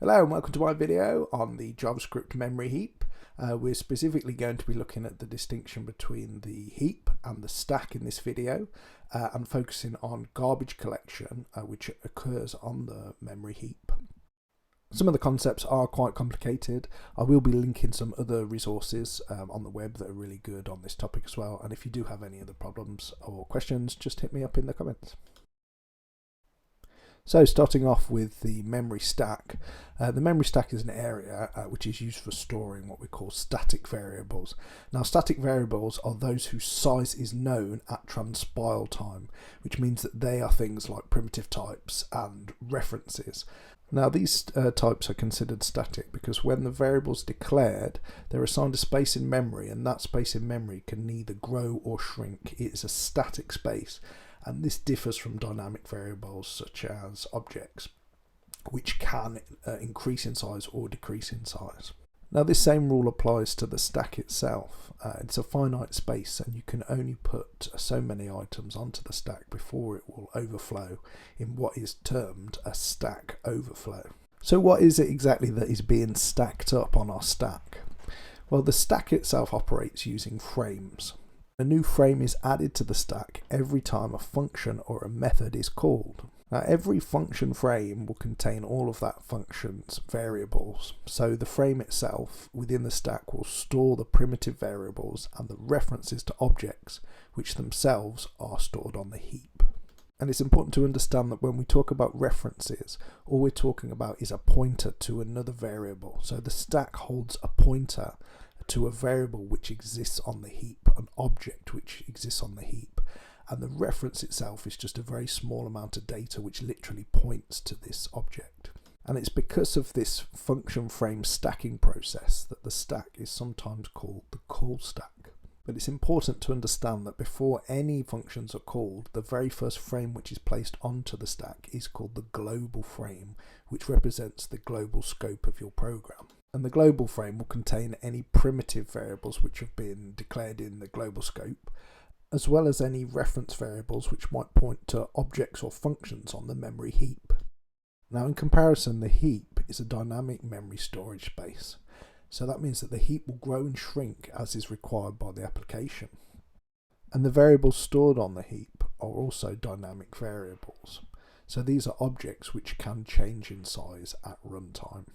Hello and welcome to my video on the JavaScript memory heap. We're specifically going to be looking at the distinction between the heap and the stack in this video and focusing on garbage collection which occurs on the memory heap. Some of the concepts are quite complicated. I will be linking some other resources on the web that are really good on this topic as well, and if you do have any other problems or questions, just hit me up in the comments. So starting off with the memory stack. The memory stack is an area which is used for storing what we call static variables. Now static variables are those whose size is known at transpile time, which means that they are things like primitive types and references. Now these types are considered static because when the variable's declared, they're assigned a space in memory, and that space in memory can neither grow or shrink. It is a static space. And this differs from dynamic variables such as objects, which can increase in size or decrease in size. Now this same rule applies to the stack itself. It's a finite space and you can only put so many items onto the stack before it will overflow in what is termed a stack overflow. So what is it exactly that is being stacked up on our stack? Well, the stack itself operates using frames. A new frame is added to the stack every time a function or a method is called. Now every function frame will contain all of that function's variables, so the frame itself within the stack will store the primitive variables and the references to objects, which themselves are stored on the heap. And it's important to understand that when we talk about references, all we're talking about is a pointer to another variable. So the stack holds a pointer to a variable which exists on the heap, an object which exists on the heap, and the reference itself is just a very small amount of data which literally points to this object. And it's because of this function frame stacking process that the stack is sometimes called the call stack. But it's important to understand that before any functions are called, the very first frame which is placed onto the stack is called the global frame, which represents the global scope of your program. And the global frame will contain any primitive variables which have been declared in the global scope, as well as any reference variables which might point to objects or functions on the memory heap. Now in comparison, the heap is a dynamic memory storage space. So that means that the heap will grow and shrink as is required by the application. And the variables stored on the heap are also dynamic variables. So these are objects which can change in size at runtime.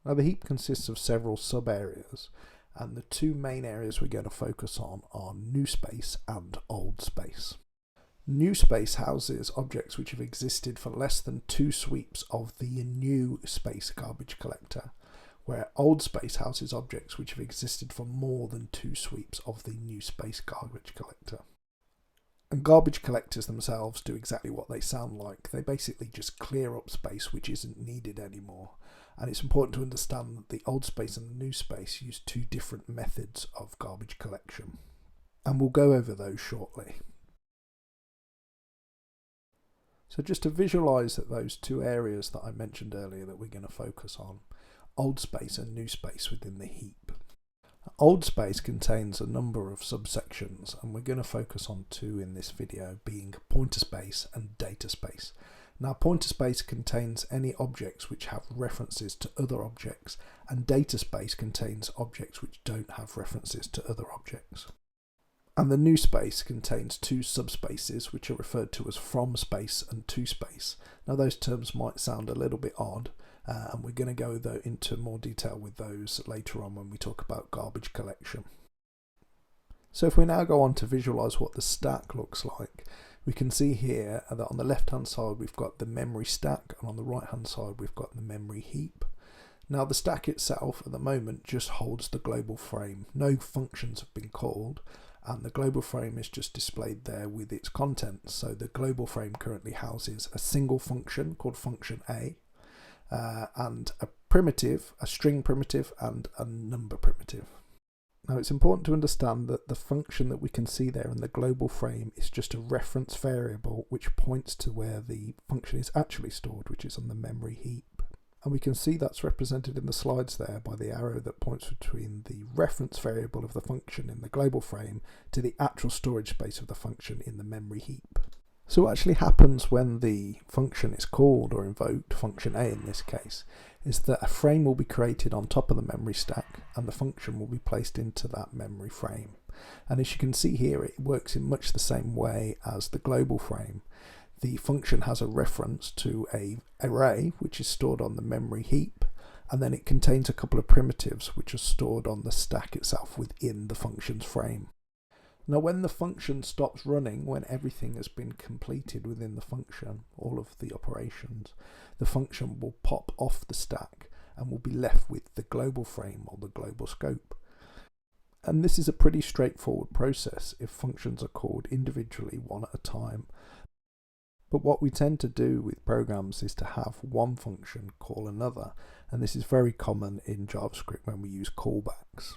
Now the heap consists of several sub-areas, and the two main areas we're going to focus on are new space and old space. New space houses objects which have existed for less than 2 sweeps of the new space garbage collector, where old space houses objects which have existed for more than 2 sweeps of the new space garbage collector. And garbage collectors themselves do exactly what they sound like. They basically just clear up space which isn't needed anymore. And it's important to understand that the old space and the new space use 2 different methods of garbage collection. And we'll go over those shortly. So just to visualize that those 2 areas that I mentioned earlier that we're going to focus on, old space and new space within the heap. Old space contains a number of subsections, and we're going to focus on 2 in this video, being pointer space and data space. Now pointer space contains any objects which have references to other objects, and data space contains objects which don't have references to other objects. And the new space contains 2 subspaces which are referred to as from space and to space. Now those terms might sound a little bit odd, and we're going to go into more detail with those later on when we talk about garbage collection. So if we now go on to visualize what the stack looks like, we can see here that on the left hand side we've got the memory stack, and on the right hand side we've got the memory heap. Now the stack itself at the moment just holds the global frame. No functions have been called, and the global frame is just displayed there with its contents. So the global frame currently houses a single function called function A, and a primitive, a string primitive, and a number primitive. Now it's important to understand that the function that we can see there in the global frame is just a reference variable which points to where the function is actually stored, which is on the memory heap. And we can see that's represented in the slides there by the arrow that points between the reference variable of the function in the global frame to the actual storage space of the function in the memory heap. So what actually happens when the function is called or invoked, function A in this case, is that a frame will be created on top of the memory stack and the function will be placed into that memory frame. And as you can see here, it works in much the same way as the global frame. The function has a reference to an array which is stored on the memory heap, and then it contains a couple of primitives which are stored on the stack itself within the function's frame. Now when the function stops running, when everything has been completed within the function, all of the operations, the function will pop off the stack and will be left with the global frame or the global scope. And this is a pretty straightforward process if functions are called individually one at a time. But what we tend to do with programs is to have one function call another, and this is very common in JavaScript when we use callbacks.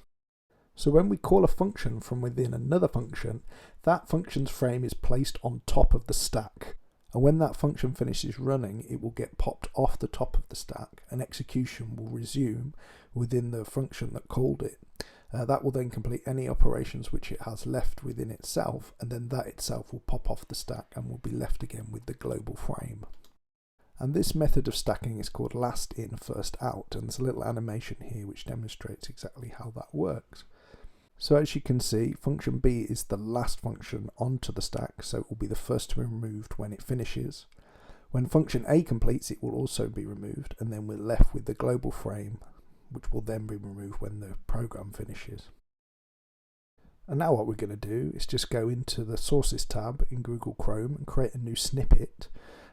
So when we call a function from within another function, that function's frame is placed on top of the stack. And when that function finishes running, it will get popped off the top of the stack and execution will resume within the function that called it. That will then complete any operations which it has left within itself, and then that itself will pop off the stack and will be left again with the global frame. And this method of stacking is called last in, first out, and there's a little animation here which demonstrates exactly how that works. So as you can see, function B is the last function onto the stack, so it will be the first to be removed when it finishes. When function A completes, it will also be removed, and then we're left with the global frame, which will then be removed when the program finishes. And now what we're going to do is just go into the Sources tab in Google Chrome and create a new snippet.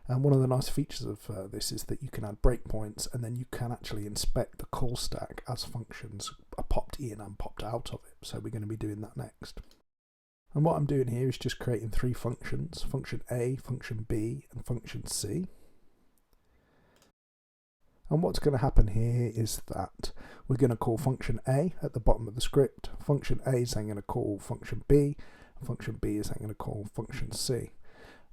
And one of the nice features of this is that you can add breakpoints, and then you can actually inspect the call stack as functions are popped in and popped out of it. So we're going to be doing that next. And what I'm doing here is just creating three functions, function A, function B, and function C. And what's going to happen here is that we're going to call function A at the bottom of the script. Function A is then going to call function B, and function B is then going to call function C.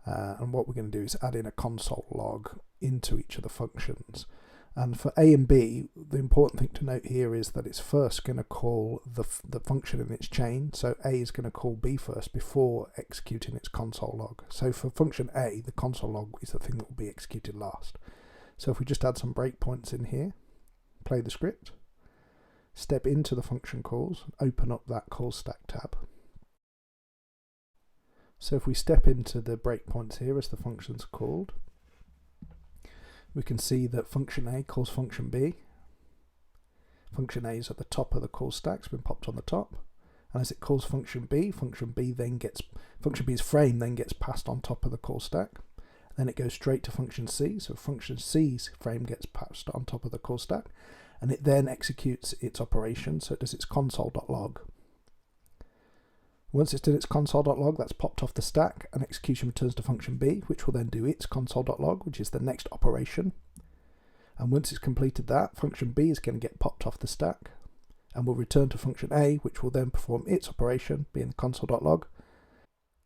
And what we're going to do is add in a console log into each of the functions. And for A and B, the important thing to note here is that it's first going to call the function in its chain. So A is going to call B first before executing its console log. So for function A, the console log is the thing that will be executed last. So if we just add some breakpoints in here, play the script, step into the function calls, open up that call stack tab. So if we step into the breakpoints here as the function's called, we can see that function A calls function B. Function A is at the top of the call stack, it's been popped on the top. And as it calls function B's frame then gets passed on top of the call stack. Then it goes straight to function C, so function C's frame gets passed on top of the call stack, and it then executes its operation, so it does its console.log. Once it's done its console.log, that's popped off the stack, and execution returns to function B, which will then do its console.log, which is the next operation. And once it's completed that, function B is going to get popped off the stack, and will return to function A, which will then perform its operation, being the console.log.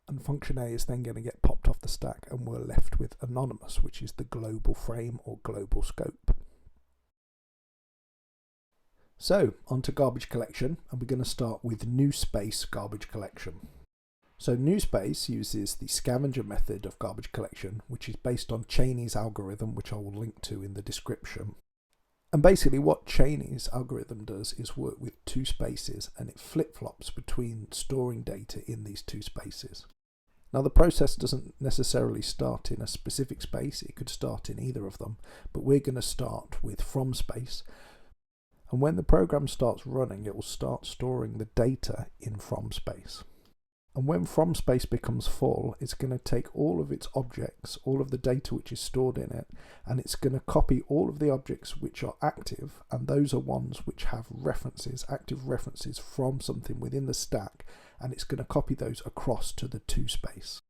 And function A is then going to get popped off the stack, and we're left with anonymous, which is the global frame or global scope. So onto garbage collection, and we're going to start with new space garbage collection. So new space uses the scavenger method of garbage collection, which is based on Cheney's algorithm, which I will link to in the description. And basically what Cheney's algorithm does is work with two spaces, and it flip-flops between storing data in these two spaces. Now the process doesn't necessarily start in a specific space, it could start in either of them, but we're going to start with from space. And when the program starts running, it will start storing the data in from space. And when from space becomes full, it's going to take all of its objects, all of the data which is stored in it, and it's going to copy all of the objects which are active, and those are ones which have references, active references from something within the stack, and it's going to copy those across to the to space.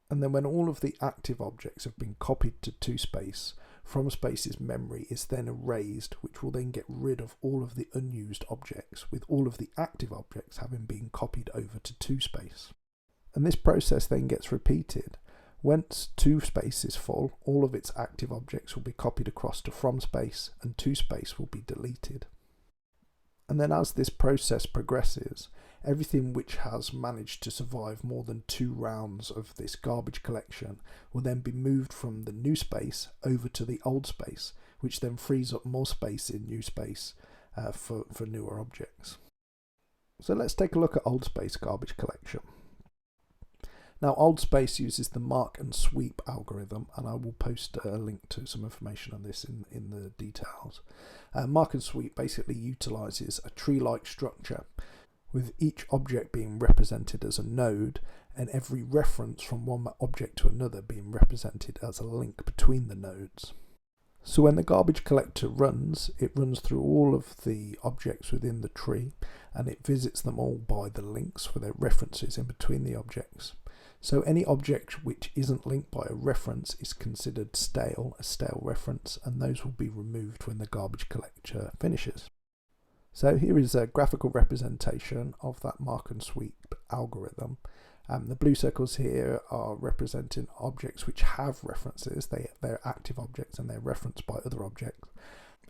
And then when all of the active objects have been copied to to space, from space's memory is then erased, which will then get rid of all of the unused objects, with all of the active objects having been copied over to space. And this process then gets repeated. Once to space is full, all of its active objects will be copied across to from space, and to space will be deleted. And then as this process progresses, everything which has managed to survive more than 2 rounds of this garbage collection will then be moved from the new space over to the old space, which then frees up more space in new space for newer objects. So let's take a look at old space garbage collection. Now, old space uses the mark and sweep algorithm, and I will post a link to some information on this in the details. Mark and sweep basically utilizes a tree-like structure, with each object being represented as a node and every reference from one object to another being represented as a link between the nodes. So when the garbage collector runs, it runs through all of the objects within the tree, and it visits them all by the links for their references in between the objects. So any object which isn't linked by a reference is considered a stale reference, and those will be removed when the garbage collector finishes. So here is a graphical representation of that mark and sweep algorithm. The blue circles here are representing objects which have references. They're active objects and they're referenced by other objects.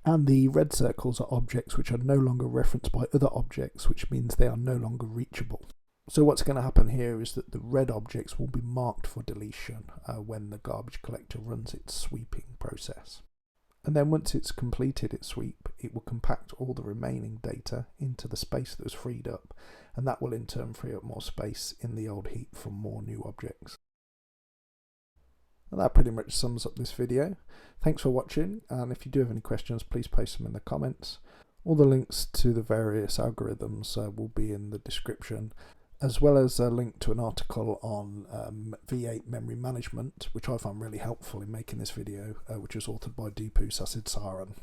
And the red circles are objects which are no longer referenced by other objects, which means they are no longer reachable. So what's going to happen here is that the red objects will be marked for deletion when the garbage collector runs its sweeping process. And then once it's completed its sweep, it will compact all the remaining data into the space that was freed up, and that will in turn free up more space in the old heap for more new objects. And that pretty much sums up this video. Thanks for watching, and if you do have any questions, please post them in the comments. All the links to the various algorithms will be in the description, as well as a link to an article on V8 memory management, which I found really helpful in making this video, which was authored by Deepu Sasid Saran.